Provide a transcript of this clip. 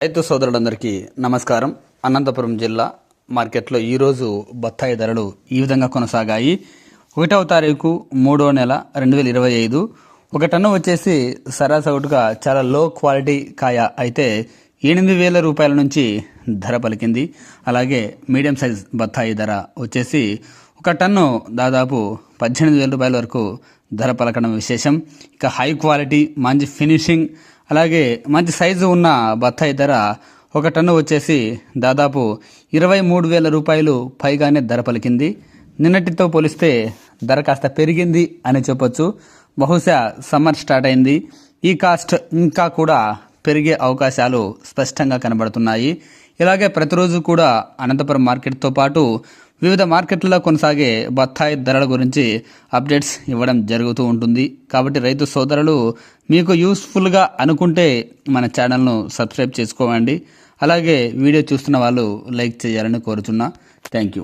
రైతు సోదరులందరికీ నమస్కారం. అనంతపురం జిల్లా మార్కెట్లో ఈరోజు బత్తాయి ధరలు ఈ విధంగా కొనసాగాయి. 1వ తారీఖు 3వ నెల 2025 ఒక టన్ను వచ్చేసి సరాసరిగా చాలా లో క్వాలిటీ కాయ అయితే 8,000 రూపాయల నుంచి ధర పలికింది. అలాగే మీడియం సైజ్ బత్తాయి ధర వచ్చేసి ఒక టన్ను దాదాపు 18,000 రూపాయల వరకు ధర పలకడం విశేషం. ఇక హై క్వాలిటీ మంచి ఫినిషింగ్ అలాగే మంచి సైజు ఉన్న బత్తాయి ధర ఒక టన్ను వచ్చేసి దాదాపు 23,000 రూపాయలు పైగానే ధర పలికింది. నిన్నటితో పోలిస్తే ధర కాస్త పెరిగింది అని చెప్పొచ్చు. బహుశా సమ్మర్ స్టార్ట్ అయింది, ఈ కాస్ట్ ఇంకా కూడా పెరిగే అవకాశాలు స్పష్టంగా కనబడుతున్నాయి. ఇలాగే ప్రతిరోజు కూడా అనంతపురం మార్కెట్తో పాటు వివిధ మార్కెట్లలో కొనసాగే బత్తాయి ధరల గురించి అప్డేట్స్ ఇవ్వడం జరుగుతూ ఉంటుంది. కాబట్టి రైతు సోదరులు మీకు యూస్ఫుల్గా అనుకుంటే మన ఛానల్ను సబ్స్క్రైబ్ చేసుకోండి. అలాగే వీడియో చూస్తున్న వాళ్ళు లైక్ చేయాలని కోరుతున్నా. Thank you.